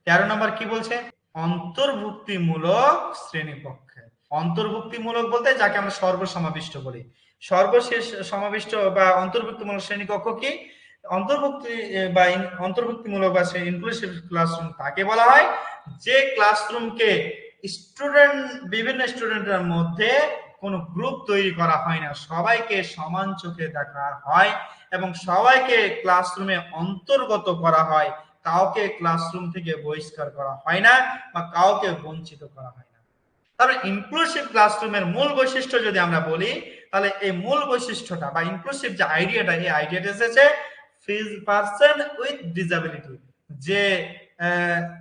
13 নম্বর কি বলছে? অন্তর্ভুক্তিমূলক শ্রেণীকক্ষে। অন্তর্ভুক্তিমূলক বলতে যাকে আমরা সর্বসমাবিষ্ট বলি। সর্বশেষ সমাবিষ্ট বা অন্তর্ভুক্তিমূলক শ্রেণীকক্ষ কি? অন্তর্ভুক্তিমূলক বা ইনক্লুসিভ ক্লাসরুম তাকে বলা হয় যে ক্লাসরুমকে বিভিন্ন স্টুডেন্টের মধ্যে কোনো গ্রুপ তৈরি করা হয় না, সবাইকে সমান চোখে দেখা হয় এবং সবাইকে ক্লাসরুমে অন্তর্গত করা হয়, কাউকে ক্লাসরুম থেকে বহিষ্কার করা হয় না বা কাউকে বঞ্চিত করা হয় না। তারপরে ইনক্লুসিভ ক্লাসরুমের মূল বৈশিষ্ট্য যদি আমরা বলি, তাহলে এই মূল বৈশিষ্ট্যটা বা ইনক্লুসিভ যে আইডিয়াটা, এই আইডিয়াটা এসেছে পারসন উইথ ডিসএবিলিটি, যে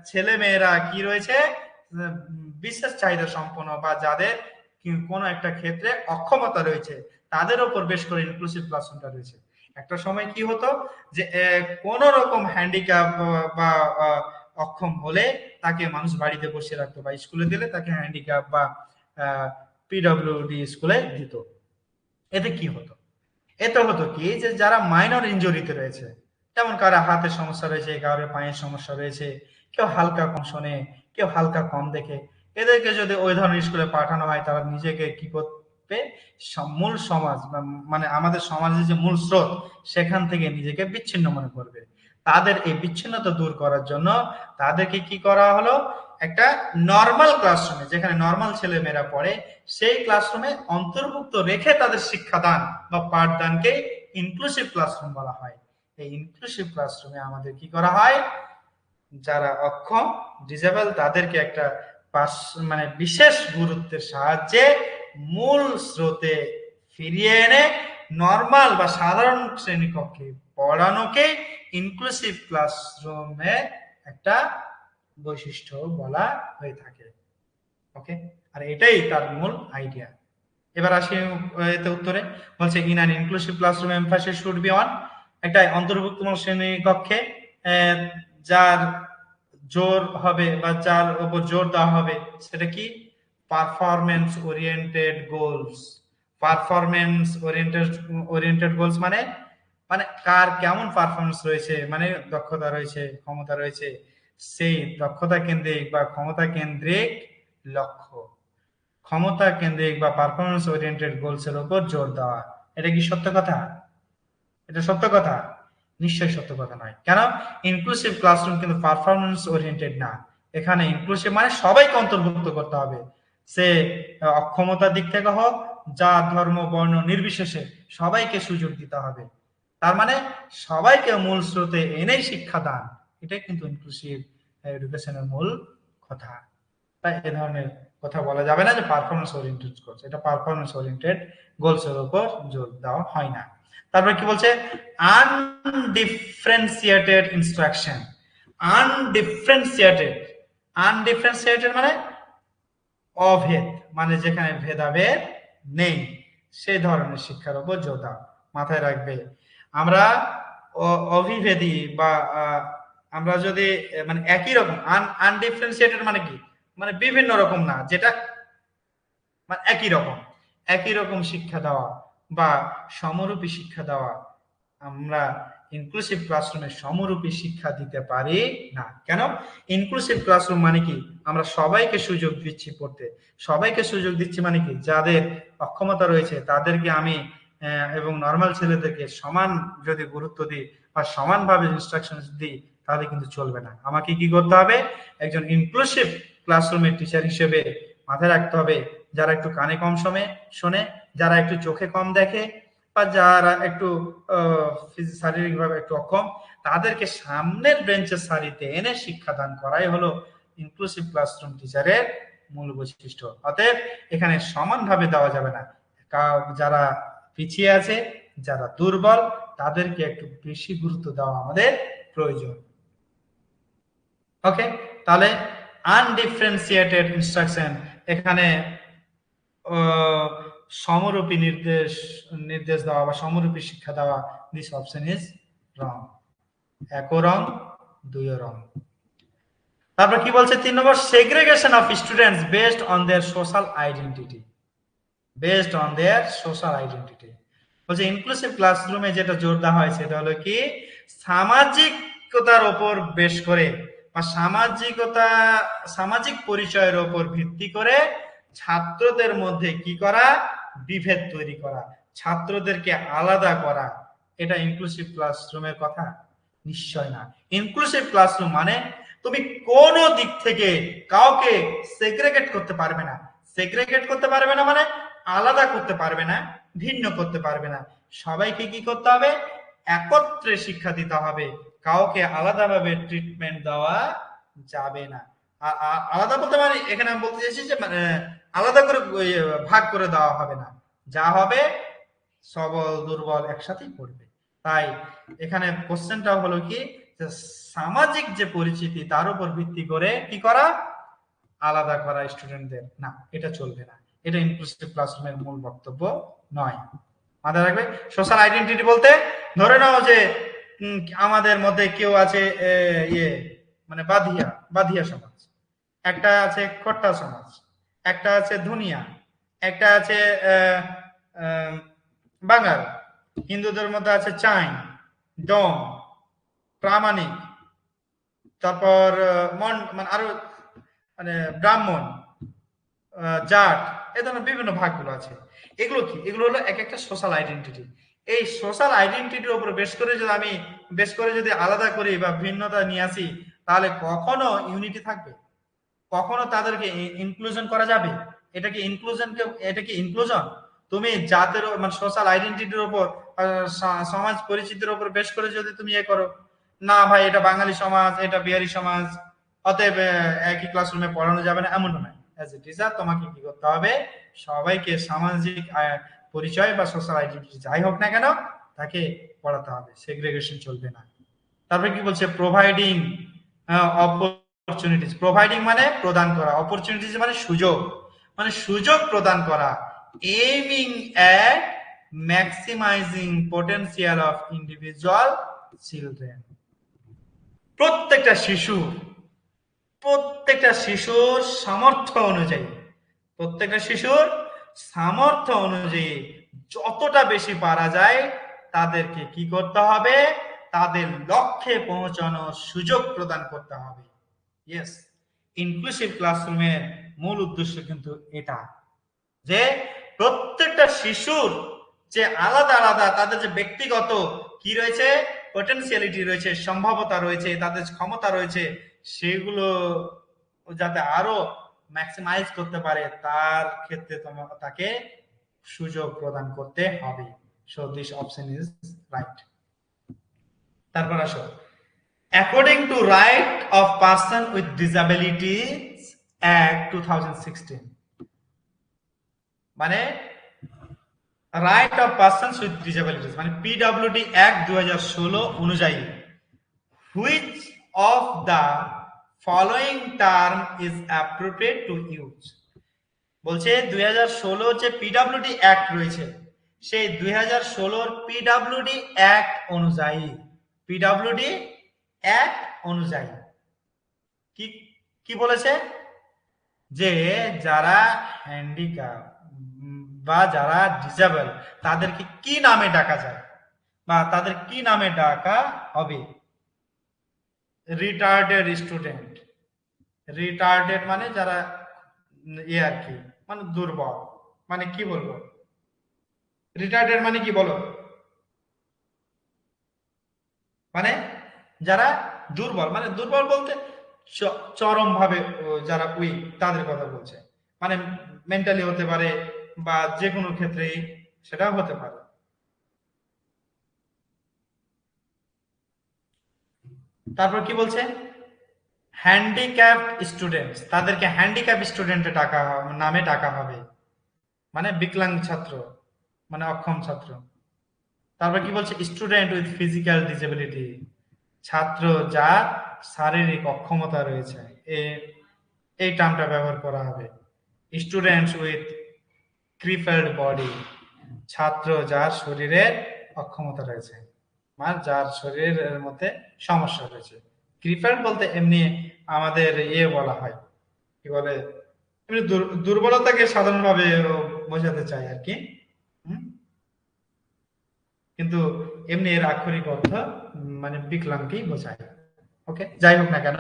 ছেলে মেয়েরা কি রয়েছে বিশেষ চাহিদা সম্পন্ন বা যাদের কোনো একটা ক্ষেত্রে অক্ষমতা রয়েছে, তাদের উপর বেশ করে ইনক্লুসিভ ক্লাসরুমটা রয়েছে। একটা সময় কি হতো যে কোন রকম হ্যান্ডিক্যাপ বা অক্ষম হলে তাকে মানুষ বাড়িতে বসে রাখতো বা স্কুলে দিলে তাকে হ্যান্ডিক্যাপ বা পিডব্লিউডি স্কুলে দিত। এতে কি হতো? এতে হতো কি যে যারা মাইনর ইনজুরিতে রয়েছে, যেমন কারো হাতের সমস্যা রয়েছে, কারো পায়ের সমস্যা রয়েছে, কেউ হালকা কম শোনে, কেউ হালকা কম দেখে, এদেরকে যদি ওই ধরনের স্কুলে পাঠানো হয়, তারা নিজেকে কি করবে? মূল সমাজ মানে আমাদের সমাজের যে মূল স্রোত, সেখান থেকে নিজেকে বিচ্ছিন্ন মনে করবে। তাদের এই বিচ্ছিন্নতা দূর করার জন্য তাদেরকে কি করা হলো? একটা নর্মাল ক্লাসরুমে, যেখানে নর্মাল ছেলে মেয়েরা পড়ে, সেই ক্লাসরুমে অন্তর্ভুক্ত রেখে তাদের শিক্ষাদান বা পাঠদানকে ইনক্লুসিভ ক্লাসরুম বলা হয়। এই ইনক্লুসিভ ক্লাসরুমে আমাদের কি করা হয়? যারা অক্ষম, ডিসেবল, তাদেরকে একটা মানে বিশেষ গুরুত্বের সাহায্যে মূল স্রোতে ফিরিয়ে এনে নর্মাল বা সাধারণ শ্রেণীকক্ষে পড়ানোকে ইনক্লুসিভ ক্লাসরুমে একটা বৈশিষ্ট্য বলা হয়ে থাকে। ওকে, আর এটাই তার মূল আইডিয়া। এবার আসি এতে উত্তরে। বলছে in an inclusive classroom emphasis should be on, একটা অন্তর্ভুক্তমূলক শ্রেণীকক্ষে যার জোর হবে বা যার উপর জোর দেওয়া হবে সেটা কি? Performance oriented goals. Performance oriented goals মানে মানে কার কেমন পারফরমেন্স রয়েছে, মানে দক্ষতা রয়েছে, ক্ষমতা রয়েছে, সেই দক্ষতা কেন্দ্রিক বা ক্ষমতা কেন্দ্রিক লক্ষ্য, ক্ষমতা কেন্দ্রিক বা পারফরমেন্স ওরিয়েন্টেড গোলস এর উপর জোর দেওয়া। এটা কি সত্য কথা? এটা সত্য কথা? নিশ্চয়ই সত্য কথা নয়। কেন? ইনক্লুসিভ ক্লাসরুম কিন্তু পারফরমেন্স ওরিয়েন্টেড না। এখানে ইনক্লুসিভ মানে সবাইকে অন্তর্ভুক্ত করতে হবে, সে অক্ষমতার দিক থেকে হোক, জাত ধর্ম বর্ণ নির্বিশেষে সবাইকে সুযোগ দিতে হবে। তার মানে সবাইকে মূল স্রোতে এনেই শিক্ষাদান, এটাই কিন্তু ইনক্লুসিভ এডুকেশনের মূল কথা। তাই এ ধরনের কথা বলা যাবে না যে পারফরমেন্স ওরিয়েন্টেড গোলস, এটা পারফরমেন্স ওরিয়েন্টেড গোলস এর উপর জোর দেওয়া হয় না। তারপর কি বলছে? Undifferentiated instruction. আনডিফারেন্সিয়েটেড, আনডিফারেন্সিয়েটেড মানে অভেদ, মানে যেখানে ভেদাভেদ নেই, সেই ধরনের শিক্ষার উপর জোর দাও। মাথায় রাখবে, আমরা অভিভেদী বা আমরা যদি মানে একই রকম, আনডিফারেন্সিয়েটেড মানে কি? মানে বিভিন্ন রকম না, যেটা মানে একই রকম শিক্ষা দেওয়া বা সমরূপী শিক্ষা দেওয়া। আমরা ইনক্লুসিভ ক্লাসরুমে সমরূপী শিক্ষা দিতে পারি না। কেন? ইনক্লুসিভ ক্লাসরুম মানে কি? আমরা সবাইকে সুযোগ দিচ্ছি পড়তে, সবাইকে সুযোগ দিচ্ছি মানে কি? যাদের অক্ষমতা রয়েছে তাদেরকে আমি এবং নর্মাল ছেলেদেরকে সমান যদি গুরুত্ব দিই বা সমানভাবে ইনস্ট্রাকশন দিই, তাহলে কিন্তু চলবে না। আমাকে কি করতে হবে? একজন ইনক্লুসিভ ক্লাসরুমের টিচার হিসেবে মাথায় রাখতে হবে, যারা একটু কানে কম শোনে, যারা একটু চোখে কম দেখে, বা যারা একটু শারীরিকভাবে একটু অক্ষম, তাদেরকে সামনের বেঞ্চের সারিতে এনে শিক্ষাদান করাই হলো ইনক্লুসিভ ক্লাসরুম টিচারের মূল বৈশিষ্ট্য। অতএব এখানে সমানভাবে দেওয়া যাবে না, যারা পিছিয়ে আছে, যারা দুর্বল, তাদেরকে একটু বেশি গুরুত্ব দেওয়া আমাদের প্রয়োজন। ওকে, তাহলে আনডিফারেন্সিয়েটেড ইনস্ট্রাকশন, এখানে সমরূপী নির্দেশ দেওয়া বা সমরূপী শিক্ষা দেওয়া, দিস অপশন ইজ রং। একও রং, দুইও রং। তারপর কি বলছে 3 নম্বর? Segregation of students based on their social identity. Based on their social identity বলছে ইনক্লুসিভ ক্লাসরুমে যেটা জোর দেওয়া হয় সেটা হলো কি? সামাজিকতার উপর বেশ করে বা সামাজিক পরিচয়ের উপর ভিত্তি করে ছাত্রদের মধ্যে কি করা, বিভেদ তৈরি করা, ছাত্রদেরকে আলাদা করা, এটা ইনক্লুসিভ ক্লাসরুমের কথা? নিশ্চয় না। ইনক্লুসিভ ক্লাসরুম মানে তুমি কোন দিক থেকে কাউকে সেগ্রেগেট করতে পারবে না। সেগ্রেগেট করতে পারবে না মানে আলাদা করতে পারবে না, ভিন্ন করতে পারবে না। সবাইকে কি করতে হবে, একত্রে শিক্ষা দিতে হবে, কাউকে আলাদাভাবে ট্রিটমেন্ট দেওয়া যাবে না। আলাদা বলতে মানে এখানে আমি বলতে চাইছি যে মানে আলাদা করে ভাগ করে দেওয়া হবে না, যা হবে সবল দুর্বল একসাথেই পড়বে। তাই এখানে কোশ্চেনটা হলো কি, যে সামাজিক যে পরিচিতি তার উপর ভিত্তি করে কি করা, আলাদা করা স্টুডেন্টদের, না এটা চলবে না। এটা ইনক্লুসিভ ক্লাসরুমের মূল বক্তব্য নয়। মাথায় রাখবে। সোশ্যাল আইডেন্টিটি বলতে ধরে নাও যে আমাদের মধ্যে কেউ আছে ইয়ে মানে বাধিয়া সমাজ, একটা আছে খট্টা সমাজ, একটা আছে ধুনিয়া, একটা আছে বাঙাল, হিন্দুদের মধ্যে আছে চাইন, ডম, প্রামাণিক, তারপর মানে আরো মানে ব্রাহ্মণ, জাট, এ ধরনের বিভিন্ন ভাগগুলো আছে। এগুলো কি, এগুলো হলো এক একটা সোশ্যাল আইডেন্টিটি। এই সোশ্যাল আইডেন্টিটির উপর বেশ করে যদি আলাদা করি বা ভিন্নতা নিয়ে আসি, তাহলে কখনো ইউনিটি থাকবে? কখনো তাদেরকে ইনক্লুশন করা যাবে? এটা কি ইনক্লুশন? তুমি জাতের মানে সোশ্যাল আইডেন্টিটির উপর, সমাজ পরিচিতির উপর বেশ করে যদি তুমি করো, না ভাই এটা বাঙালি সমাজ, এটা বিহারি সমাজ, অতএব একই ক্লাসরুমে পড়ানো যাবে না, এমন নয়। অ্যাজ এ টিচার তোমাকে কি করতে হবে, সবাইকে সামাজিক পরিচয় বা সোশ্যাল আইডেন্টিটি যাই হোক না কেন তাকে পড়াতে হবে, সেগ্রিগেশন চলবে না। তারপরে কি বলছে, প্রোভাইডিং অপরচুনিটিস। প্রোভাইডিং মানে প্রদান করা, অপরচুনিটিস মানে সুযোগ প্রদান করা, aiming at maximising potential of individual children. প্রত্যেকটা শিশুর সামর্থ্য অনুযায়ী যতটা বেশি পারা যায় তাদেরকে কি করতে হবে, তাদের লক্ষ্যে পৌঁছানোর সুযোগ প্রদান করতে হবে। ইয়েস, ইনক্লুসিভ ক্লাসরুমের মূল উদ্দেশ্য কিন্তু এটা, যে প্রত্যেকটা শিশুর যে আলাদা আলাদা তাদের যে ব্যক্তিগত কি রয়েছে, পটেনশিয়ালিটি রয়েছে, সম্ভাবনা রয়েছে, তাদের ক্ষমতা রয়েছে, সেগুলো যাতে আরো ম্যাক্সিমাইজ করতে পারে তার ক্ষেত্রে তাকে সুযোগ প্রদান করতে হবে। So this option is right. তারপর আসো, according to right of person with disabilities act 2016, মানে right of persons with disabilities মানে পিডব্লিউডি অ্যাক্ট 2016 অনুযায়ী, which of the following term is appropriate to use. বলছে 2016 যে পিডব্লিউডি অ্যাক্ট রয়েছে, সেই 2016 PWD act অনুযায়ী কি বলেছে, যে যারা হ্যান্ডিক্যাপ বা যারা ডিসেবল তাদেরকে কি নামে ডাকা যায় বা তাদের কি নামে ডাকা হবে? Retarded student. রিটার্ডেড মানে যারা আর কি মানে দুর্বল, মানে কি বলবো, রিটার্ডেড মানে কি বলো, মানে যারা দুর্বল, মানে দুর্বল বলতে চরম ভাবে যারা উইক তাদের কথা বলছে, মানে মেন্টালি হতে পারে বা যে কোনো ক্ষেত্রে সেটাও হতে পারে। তারপর কি বলছে, হ্যান্ডিক্যাপ স্টুডেন্ট, তাদেরকে হ্যান্ডিক্যাপ স্টুডেন্টে নামে ডাকা হবে, মানে বিকলাঙ্গ ছাত্র, মানে অক্ষম ছাত্র। তারপর কি বলছে, স্টুডেন্ট উইথ ফিজিক্যাল ডিসেবিলিটি, ছাত্র যার শারীরিক অক্ষমতা রয়েছে, এই টার্মটা ব্যবহার করা হবে। স্টুডেন্টস উইথ ক্রিপেলড বডি, ছাত্র যার শরীরের অক্ষমতা রয়েছে, মানে যার শরীরের মধ্যে সমস্যা রয়েছে। ক্রিপেলড বলতে এমনি আমাদের বলা হয়, কি বলে, এমনি দুর্বলতাকে সাধারণভাবে বোঝাতে চাই আর কি, কিন্তু এমনি এর আক্ষরিক অর্থ মানে বিকলাঙ্গকেই বোঝায়। ওকে, যাই হোক না কেন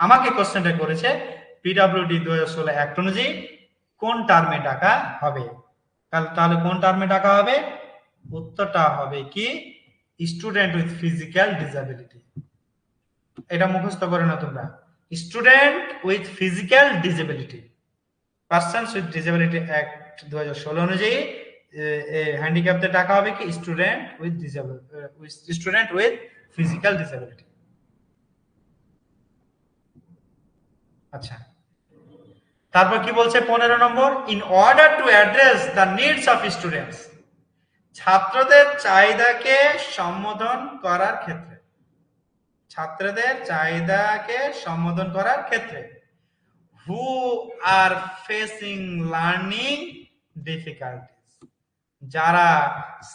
আমাকে কোশ্চেনটা করেছে পিডব্লিউডি 2016 অ্যাক্ট অনুযায়ী কোন টার্মে ডাকা হবে। তাহলে কোন টার্মে ডাকা হবে? উত্তরটা হবে কি স্টুডেন্ট উইথ ফিজিক্যাল ডিসএবিলিটি। এটা মুখস্থ করে না তোমরা, student with physical disability. Persons with disability act 2016 অনুযায়ী হ্যান্ডিক্যাপদের ডাকা হবে কি student with student with physical disability. আচ্ছা, তারপর কি বলছে 15 নম্বর, in order to address the needs of students, ছাত্রদের চাহিদাকে সম্বোধন করার ক্ষেত্রে, ছাত্রদের চাহিদাকে সম্বোধন করার ক্ষেত্রে হু আর ফেসিং লার্নিং ডিফিকাল্টিজ, যারা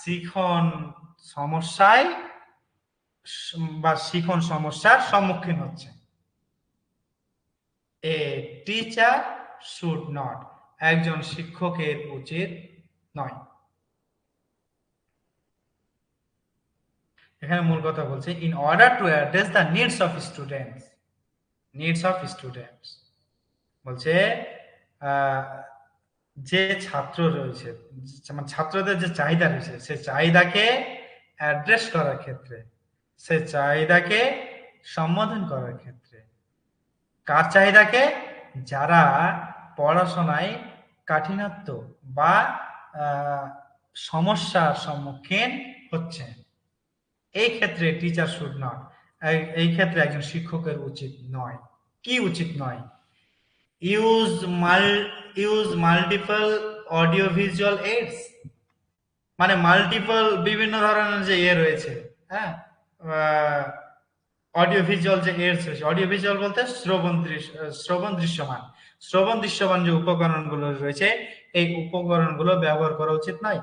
শিখন সমস্যায় বা শিখন সমস্যার সম্মুখীন হচ্ছে। এ টিচার শুড নট, একজন শিক্ষকের উচিত নয়। এখানে মূল কথা বলছে in order to address the needs of students, needs of students বলছে যে ছাত্র রয়েছে, মানে ছাত্রদের যে চাহিদা রয়েছে সে চাহিদাকে অ্যাড্রেস করার ক্ষেত্রে, সে চাহিদাকে সম্বোধন করার ক্ষেত্রে, কার চাহিদাকে? যারা পড়াশোনায় কাঠিন্যতা বা সমস্যার সম্মুখীন হচ্ছে, এই ক্ষেত্রে টিচার শুড নট, এই ক্ষেত্রে একজন শিক্ষকের উচিত নয়। কি উচিত নয়? Use multiple audio visual AIDS, মানে মাল্টিপল বিভিন্ন ধরনের যে রয়েছে, হ্যাঁ, অডিও ভিজুয়াল যে এইডস রয়েছে, অডিও ভিজুয়াল বলতে শ্রবণ দৃশ্যমান যে উপকরণগুলো রয়েছে এই উপকরণগুলো ব্যবহার করা উচিত নয়।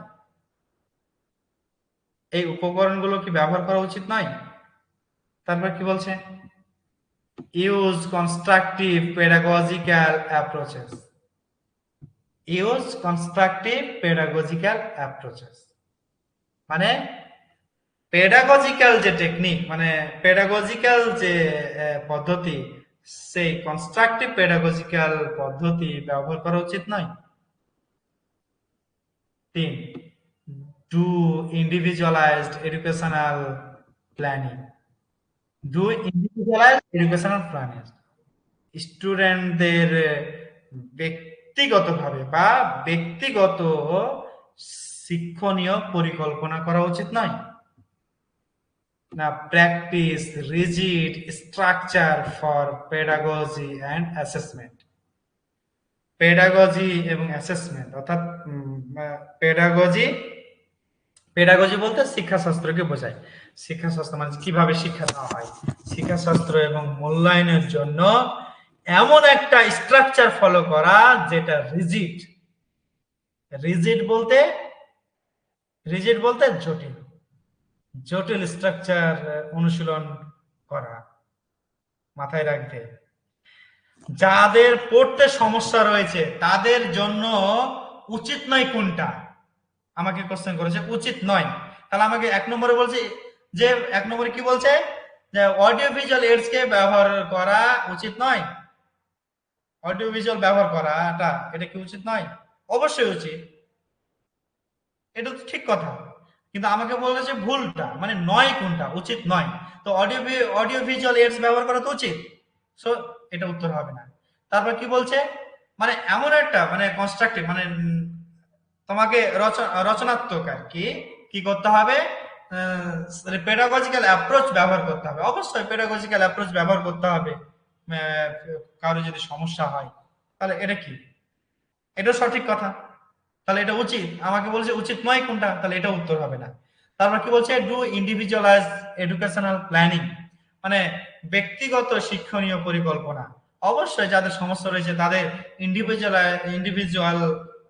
এই উপকরণগুলো কি ব্যবহার করা উচিত নয়? তারপর কি বলছে? Use constructive pedagogical approaches, use constructive pedagogical approaches, মানে পেডাগজিক্যাল যে টেকনিক, মানে পেডাগজিক্যাল যে পদ্ধতি, সেই কনস্ট্রাকটিভ পেডাগজিক্যাল পদ্ধতি ব্যবহার করা উচিত নয়। 3, do individualised educational planning, do individualised educational planning, স্টুডেন্টদের ব্যক্তিগতভাবে বা ব্যক্তিগত শিক্ষণীয় পরিকল্পনা করা উচিত নয়। না, practice rigid structure for pedagogy and assessment, pedagogy এবং অ্যাসেসমেন্ট, অর্থাৎ পেডাগজি বলতে শিক্ষাশাস্ত্রকে বোঝায়। শিক্ষাশাস্ত্র মানে কিভাবে শিক্ষা দেওয়া হয়, শিক্ষাশাস্ত্র এবং মূল্যায়নের জন্য এমন একটা স্ট্রাকচার ফলো করা যেটা রিজিড, রিজিড বলতে জটিল, জটিল স্ট্রাকচার অনুশীলন করা। মাথায় রাখবে, যাদের পড়তে সমস্যা রয়েছে তাদের জন্য উচিত নয় কোনটা? আমাকে কোশ্চেন করেছে উচিত নয়, তাহলে আমাকে 1 নম্বরে বলছে যে 1 নম্বরে কি বলছে যে অডিও ভিজুয়াল এইডস কে ব্যবহার করা উচিত নয়। অডিও ভিজুয়াল ব্যবহার করাটা এটা কি উচিত নয়? অবশ্যই উচিত, এটা তো ঠিক কথা, কিন্তু আমাকে বলেছে ভুলটা, মানে নয় কোনটা, উচিত নয়। তো অডিও ভিজুয়াল এইডস ব্যবহার করা তো উচিত, সো এটা উত্তর হবে না। তারপর কি বলছে, মানে এমন একটা মানে কনস্ট্রাকটিভ, মানে তোমাকে রচনাত্মক আর কি করতে হবে, পেডাগজিক্যাল অ্যাপ্রোচ ব্যবহার করতে হবে। অবশ্যই পেডাগজিক্যাল অ্যাপ্রোচ ব্যবহার করতে হবে কারো যদি সমস্যা হয়, তাহলে এটা কি? এটা সঠিক কথা, তাহলে এটা উচিত। আমাকে বলছে উচিত নয় কোনটা, তাহলে এটা উত্তর হবে না। তারপর কি বলছে, ডু ইন্ডিভিজুয়ালাইজ এডুকেশনাল প্ল্যানিং, মানে ব্যক্তিগত শিক্ষণীয় পরিকল্পনা। অবশ্যই যাদের সমস্যা রয়েছে তাদের ইন্ডিভিজুয়াল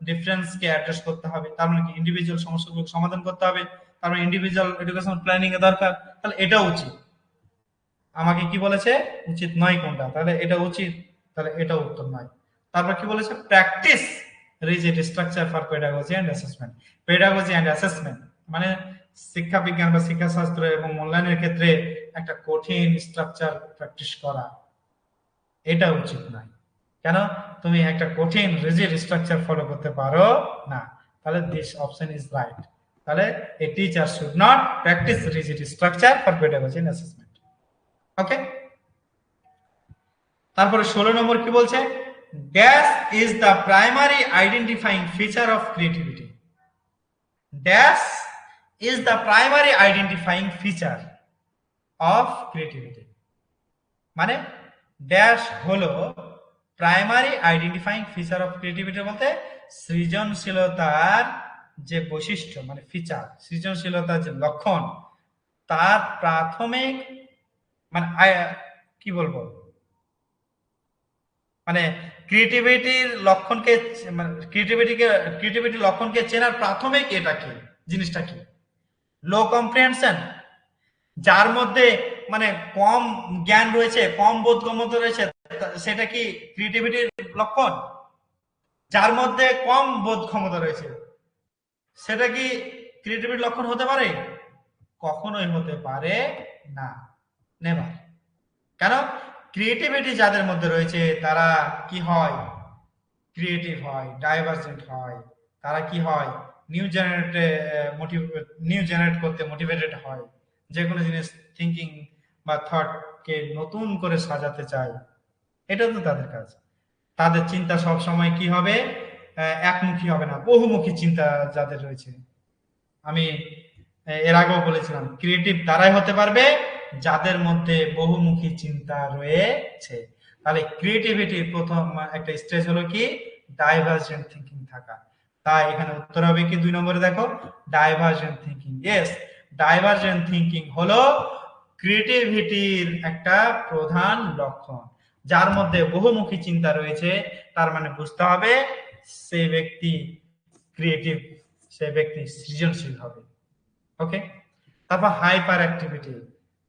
ডিফারেন্সকে অ্যাড্রেস করতে হবে, তার মানে কি ইন্ডিভিজুয়াল সমস্যাগুলো সমাধান করতে হবে, তার মানে ইন্ডিভিজুয়াল এডুকেশনাল প্ল্যানিং এর দরকার, তাহলে এটা উচিত। আমাকে কি বলেছে উচিত নয় কোনটা, তাহলে এটা উচিত, তাহলে এটা উত্তর নয়। তারপর কি বলেছে, practice rigid structure for pedagogy and assessment, pedagogy and assessment মানে শিক্ষা বিজ্ঞান বা শিক্ষাশাস্ত্র এবং মূল্যায়নের ক্ষেত্রে একটা কঠিন স্ট্রাকচার প্র্যাকটিস করা, এটা উচিত নয়। কেন? তুমি একটা কঠিন রিজিড স্ট্রাকচার ফলো করতে পারো না। তাহলে দিস অপশন ইজ রাইট। তাহলে a teacher should not practice rigid structure for pedagogy and assessment. Okay, তারপরে 16 নম্বর কি বলছে? Dash is the primary identifying feature of creativity. Dash is the primary identifying feature of creativity, মানে dash হলো primary identifying feature of creativity বলতে সৃজনশীলতার যে বৈশিষ্ট্য মানে ফিচার, সৃজনশীলতার যে লক্ষণ, তার প্রাথমিক মানে কি বলবো, মানে ক্রিয়েটিভিটির লক্ষণকে, মানে ক্রিয়েটিভিটির লক্ষণকে চেনার প্রাথমিক এটা কি, জিনিসটা কি? লো কম্প্রিহেনশন, যার মধ্যে মানে কম জ্ঞান রয়েছে, কম বোধগম্যতা রয়েছে, সেটা কি ক্রিয়েটিভিটির লক্ষণ? যার মধ্যে কম বোধ ক্ষমতা রয়েছে, সেটা কি ক্রিয়েটিভিটির লক্ষণ হতে পারে? কখনোই হতে পারে না, নেভার। কেন? ক্রিয়েটিভিটি যাদের মধ্যে রয়েছে তারা কি হয়? ক্রিয়েটিভ হয়, ডাইভার্জেন্ট হয়, তারা কি হয়? নিউ জেনারেট করতে মোটিভেটেড হয়, যে কোনো জিনিস থিঙ্কিং বা থটকে নতুন করে সাজাতে চায়, এটা তো তাদের কাজ। তাদের চিন্তা সব সময় কি হবে? একমুখী হবে না, বহুমুখী চিন্তা যাদের রয়েছে। আমি এর আগেও বলেছিলাম, ক্রিয়েটিভ তারাই হতে পারবে যাদের মধ্যে বহুমুখী চিন্তা রয়েছে। তাহলে ক্রিয়েটিভিটির প্রথম একটা স্টেজ হলো কি? ডাইভার্জেন্ট থিঙ্কিং থাকা। তাই এখানে উত্তর হবে কি 2 নম্বরে? দেখো, divergent thinking. Yes, divergent thinking হলো ক্রিয়েটিভিটির একটা প্রধান লক্ষণ। যার মধ্যে বহুমুখী চিন্তা রয়েছে, তার মানে বুঝতে হবে সে ব্যক্তি ক্রিয়েটিভ, সে ব্যক্তি সৃজনশীল হবে। ওকে, তারপর হাইপার অ্যাক্টিভিটি।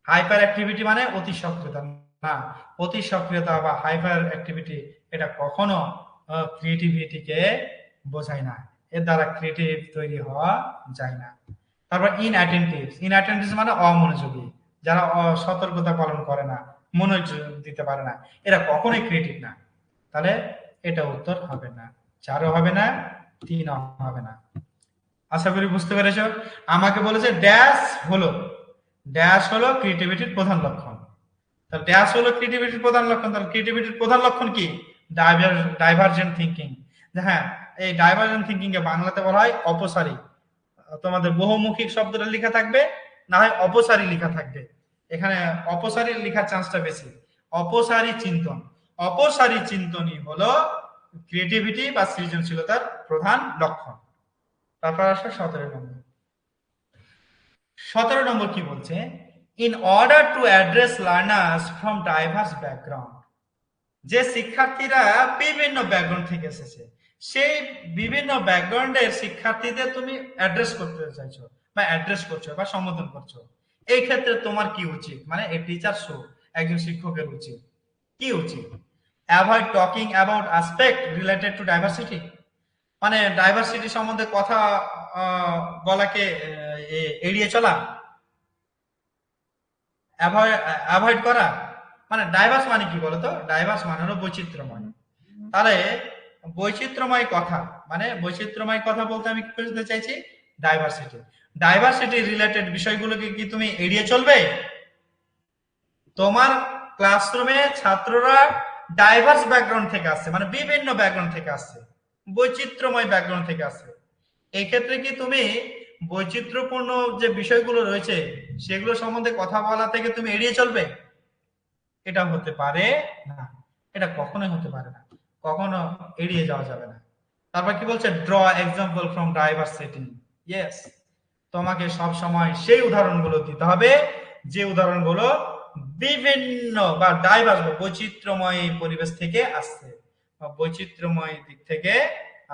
হাইপার অ্যাক্টিভিটি মানে অতি সক্রিয়তা না। অতি সক্রিয়তা বা হাইপার অ্যাক্টিভিটি এটা কখনো ক্রিয়েটিভিটিকে বোঝায় না, এর দ্বারা ক্রিয়েটিভ তৈরি হওয়া যায় না। তারপর ইনঅ্যাটেন্টিভ। ইনঅ্যাটেন্টিভ মানে অমনোযোগী, যারা সতর্কতা পালন করে না, মনোযোগ দিতে পারে না, এরা কখনোই ক্রিয়েটিভ না। তাহলে এটা উত্তর হবে না, 4ও হবে না, 3ও হবে না। আশা করি বুঝতে পেরেছ। আমাকে বলেছে ড্যাশ হলো ক্রিয়েটিভিটির প্রধান লক্ষণ। তাহলে ড্যাশ হলো ক্রিয়েটিভিটির প্রধান লক্ষণ। তাহলে ক্রিয়েটিভিটির প্রধান লক্ষণ কি? Divergent thinking. হ্যাঁ, এই ডাইভার্জেন্ট থিঙ্কিং কে বাংলাতে বলা হয় অপসারী। তোমাদের বহুমুখী শব্দটা লেখা থাকবে, না হয় অপসারী লেখা থাকবে। এখানে অপসারী লেখার চান্সটা বেশি। অপসারী চিন্তন, অপসারী চিন্তনই হলো ক্রিয়েটিভিটি বা সৃজনশীলতার প্রধান লক্ষণ। তারপর আসলে 17 নম্বর। 17 নম্বর কি বলছে? In order to address learners from diverse background, যে শিক্ষার্থীরা বিভিন্ন ব্যাকগ্রাউন্ড থেকে এসেছে, সেই বিভিন্ন ব্যাকগ্রাউন্ডের শিক্ষার্থীদের তুমি অ্যাড্রেস করতে চাইছো বা অ্যাড্রেস করছো বা সম্বোধন করছো, এই ক্ষেত্রে তোমার কি উচিত? মানে এ টিচার শো, একজন শিক্ষকের উচিত কি উচিত? Avoid talking about aspect related to diversity, মানে ডাইভার্সিটি সম্বন্ধে কথা বলাকে এড়িয়ে চলা, অ্যাভয়েড করা। মানে ডাইভার্স মানে কি বলতো? ডাইভার্স মানে হলো বৈচিত্র্যময়। তাহলে বৈচিত্র্যময় কথা মানে বৈচিত্র্যময় কথা বলতে আমি কি বুঝতে চাইছি? ডাইভার্সিটি। ডাইভার্সিটি রিলেটেড বিষয়গুলোকে কি তুমি এড়িয়ে চলবে? তোমার ক্লাসরুমে ছাত্ররা ডাইভার্স ব্যাকগ্রাউন্ড থেকে আসছে, মানে বিভিন্ন ব্যাকগ্রাউন্ড থেকে আসছে, বৈচিত্র্যময় ব্যাকগ্রাউন্ড থেকে আসছে। এই ক্ষেত্রে কি তুমি বৈচিত্র্যপূর্ণ যে বিষয়গুলো রয়েছে সেগুলো সম্বন্ধে কথা বলা থেকে তুমি এড়িয়ে চলবে? এটা হতে পারে না, এটা কখনোই হতে পারে না, কখনো এড়িয়ে যাওয়া যাবে না। তারপর কি বলছে? Draw example from diversity. Yes, তোমাকে সব সময় সেই উদাহরণগুলো দিতে হবে যে উদাহরণগুলো বিভিন্ন বা ডাইভার্স বা বৈচিত্র্যময় পরিবেশ থেকে আসছে বা বৈচিত্র্যময় দিক থেকে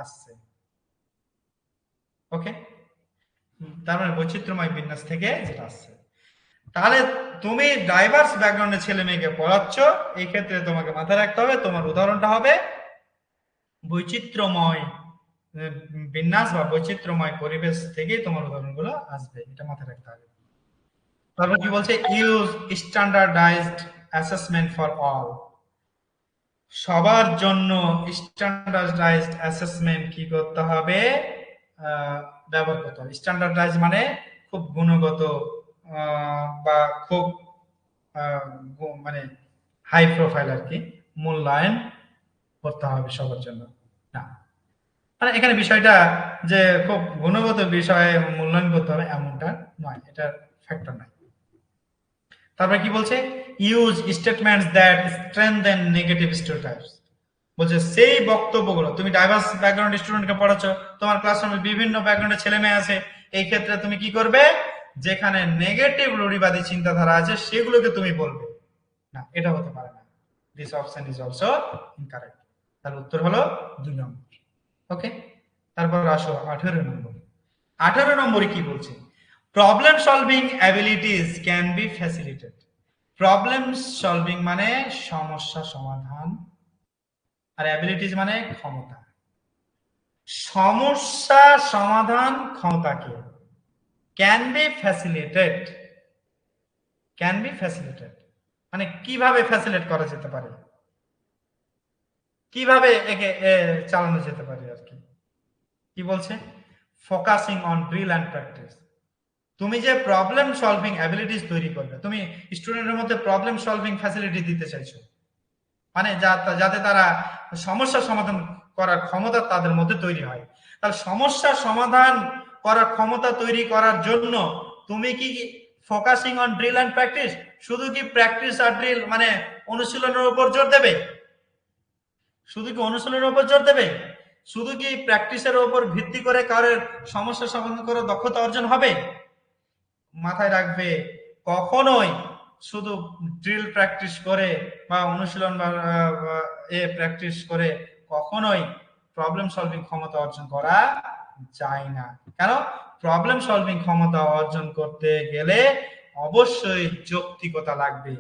আসছে। ওকে, তার মানে বৈচিত্র্যময় বিন্যাস থেকে যেটা আসছে। তাহলে তুমি ডাইভার্স ব্যাকগ্রাউন্ডের ছেলে মেয়েকে পড়াচ্ছ, এই ক্ষেত্রে তোমাকে মাথায় রাখতে হবে তোমার উদাহরণটা হবে বৈচিত্র্যময় বিন্যাস বা বৈচিত্র্যময় পরিবেশ থেকেই তোমার উদাহরণগুলো আসবে, এটা মাথায় রাখতে হবে। তারপর কি বলছে, use standardised assessment for all. সবার জন্য স্ট্যান্ডার্ডাইজড অ্যাসেসমেন্ট কি করতে হবে, ব্যবহার করতে হবে। স্ট্যান্ডার্ডাইজ মানে খুব গুণগত বা খুব মানে হাই প্রোফাইল আর কি, মূল্যায়ন করতে হবে সবার জন্য না। মানে এখানে বিষয়টা যে খুব গুণগত বিষয়ে মূল্যায়ন করতে হবে এমনটা নয়, এটা ফ্যাক্টর নাই। তারপরে কি বলছে, use statements that strengthen negative stereotypes. বলছে সেই বক্তব্যগুলো, তুমি ডাইভার্স ব্যাকগ্রাউন্ড স্টুডেন্টকে পড়াচ্ছ, তোমার ক্লাসরুমে বিভিন্ন ব্যাকগ্রাউন্ডের ছেলে মেয়ে আছে, এই ক্ষেত্রে তুমি কি করবে, যেখানে নেগেটিভ রূঢ়িবাদী চিন্তাধারা আছে সেগুলোকে তুমি বলবে না, এটা হতে পারে না। This option is also incorrect. তার উত্তর হলো 2 নম্বর। ওকে, তারপর আসো 18 নম্বর। 18 নম্বরে কি বলছে, problem solving abilities can be facilitated. Problem solving মানে সমস্যা সমাধান, আর অ্যাবিলিটিস মানে ক্ষমতা। সমস্যা সমাধান ক্ষমতাকে can be facilitated, can be facilitated মানে কিভাবে ফ্যাসিলিটেট করা যেতে পারে, কিভাবে একে চালানো যেতে পারে আর কি। কি বলছে, focusing on drill and practice. তুমি যে প্রবলেম সলভিং অ্যাবিলিটিস তৈরি করবে, তুমি স্টুডেন্টের মধ্যে প্রবলেম সলভিং ফ্যাসিলিটি দিতে চাইছো, মানে যাতে তারা সমস্যা সমাধান করার ক্ষমতা তাদের মধ্যে তৈরি হয়। তাহলে সমস্যা সমাধান করার ক্ষমতা তৈরি করার জন্য তুমি কি focusing on drill and practice, শুধু কি প্র্যাকটিস আর ড্রিল মানে অনুশীলনের উপর জোর দেবে, শুধু কি অনুশীলনের উপর জোর দেবে, শুধু কি প্র্যাকটিসের উপর ভিত্তি করে কারোর সমস্যা সমাধান করার দক্ষতা অর্জন হবে? মাথায় রাখবে, কখনোই শুধু ড্রিল প্র্যাকটিস করে বা অনুশীলন বা প্র্যাকটিস করে কখনোই প্রবলেম সলভিং ক্ষমতা অর্জন করা যায় না। কেন? প্রবলেম সলভিং ক্ষমতা অর্জন করতে গেলে অবশ্যই যৌক্তিকতা লাগবে,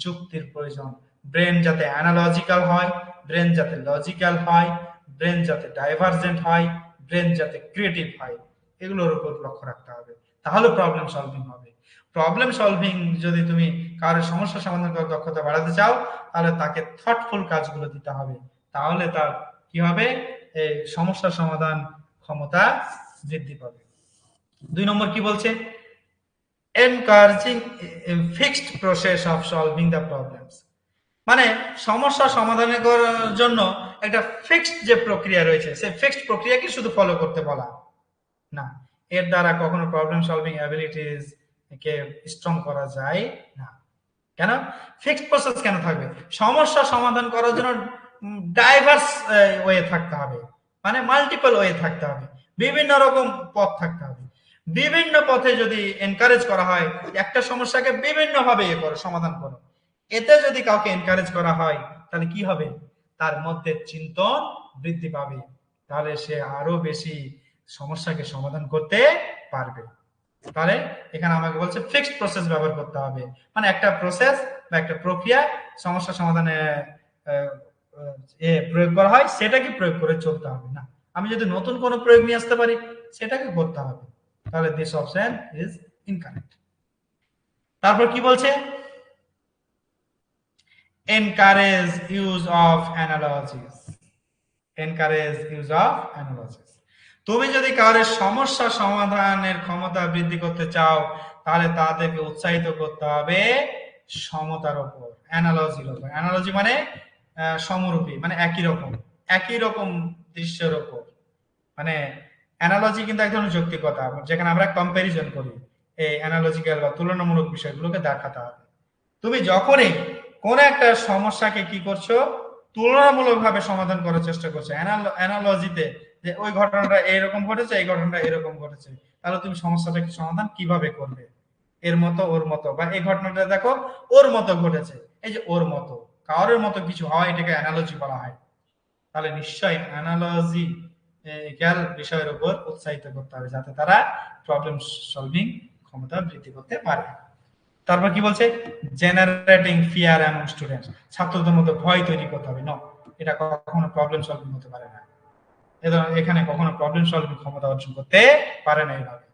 যুক্তির প্রয়োজন। ব্রেন যাতে অ্যানালজিক্যাল হয়, ব্রেন যাতে লজিক্যাল হয়, ব্রেন যাতে ডাইভার্জেন্ট হয়, ব্রেন যাতে ক্রিয়েটিভ হয়, এগুলোর উপর লক্ষ্য রাখতে হবে, তাহলে প্রবলেম সলভিং হবে। প্রবলেম সলভিং যদি তুমি কারোর সমস্যা সমাধান করার দক্ষতা বাড়াতে চাও, তাহলে তাকে থটফুল কাজগুলো দিতে হবে, তাহলে তার কি হবে, এই সমস্যা সমাধান ক্ষমতা বৃদ্ধি পাবে। 2 নম্বর কি বলছে, encouraging fixed process of solving the problems. মানে সমস্যা সমাধানের জন্য একটা ফিক্সড যে প্রক্রিয়া রয়েছে, সেই ফিক্সড প্রক্রিয়াকে শুধু ফলো করতে বলা না, এর দ্বারা কখনো প্রবলেম সলভিং অ্যাবিলিটিস কে স্ট্রং করা যায় না। কেন? ফিক্সড প্রসেস কেন থাকবে? সমস্যা সমাধান করার জন্য ডাইভার্স ওয়ে থাকতে হবে, মানে মাল্টিপল ওয়ে থাকতে হবে, বিভিন্ন রকম পথ থাকতে হবে। বিভিন্ন পথে যদি এনকারেজ করা হয়, একটা সমস্যাকে বিভিন্ন ভাবে করো, সমাধান করো, এতে যদি কাউকে এনকারেজ করা হয়, তাহলে কি হবে, তার মধ্যে চিন্তন বৃদ্ধি পাবে, তাহলে সে আরো বেশি সমস্যাকে সমাধান করতে পারবে। তাহলে এখানে আমাকে বলছে ফিক্সড প্রসেস ব্যবহার করতে হবে, মানে একটা প্রসেস বা একটা প্রক্রিয়া সমস্যা সমাধানে প্রয়োগ করা হয়, সেটাকে প্রয়োগ করে চলতে হবে না, আমি যদি নতুন কোনো প্রয়োগ নিয়ে আসতে পারি সেটাকে করতে হবে, তাহলে দিস অপশন ইজ ইনকারেক্ট। তারপর কি বলছে, encourage use of analogies, encourage use of analogies। তুমি যদি কারোর সমস্যা সমাধানের ক্ষমতা বৃদ্ধি করতে চাও, তাহলে তাদেরকে উৎসাহিত করতে হবে সমতার উপর, অ্যানালজির উপর। অ্যানালজি মানে সমরূপী, মানে একই রকম দৃশ্যের উপর, মানে অ্যানালজি কিন্তু এক ধরনের যৌক্তিকতা, যেখানে আমরা কম্প্যারিজন করি, এই অ্যানালজিক্যাল বা তুলনামূলক বিষয়গুলোকে দেখাতে হবে। তুমি যখনই কোন একটা সমস্যাকে কি করছো, তুলনামূলক ভাবে সমাধান করার চেষ্টা করছো অ্যানালজিতে, যে ওই ঘটনাটা এরকম ঘটেছে, এই ঘটনাটা এরকম ঘটেছে, তাহলে তুমি সমস্যাটাকে সমাধান কিভাবে করবে, এর মতো ওর মতো, বা এই ঘটনাটা দেখো ওর মতো ঘটেছে, এই যে ওর মতো কারোর মতো কিছু হয়, এটাকে অ্যানালজি বলা হয়। তাহলে নিশ্চয়ই অ্যানালজি বিষয়ের উপর উৎসাহিত করতে হবে, যাতে তারা প্রবলেম সলভিং ক্ষমতা বৃদ্ধি করতে পারে। তারপর কি বলছে, জেনারেটিং ফিয়ার অ্যামং স্টুডেন্টস, ছাত্রদের মধ্যে ভয় তৈরি করতে হবে, না, এটা কখনো প্রবলেম সলভিং হতে পারে না, এখানে কখনো প্রবলেম সলভিং ক্ষমতা অর্জন করতে পারে না এইভাবে।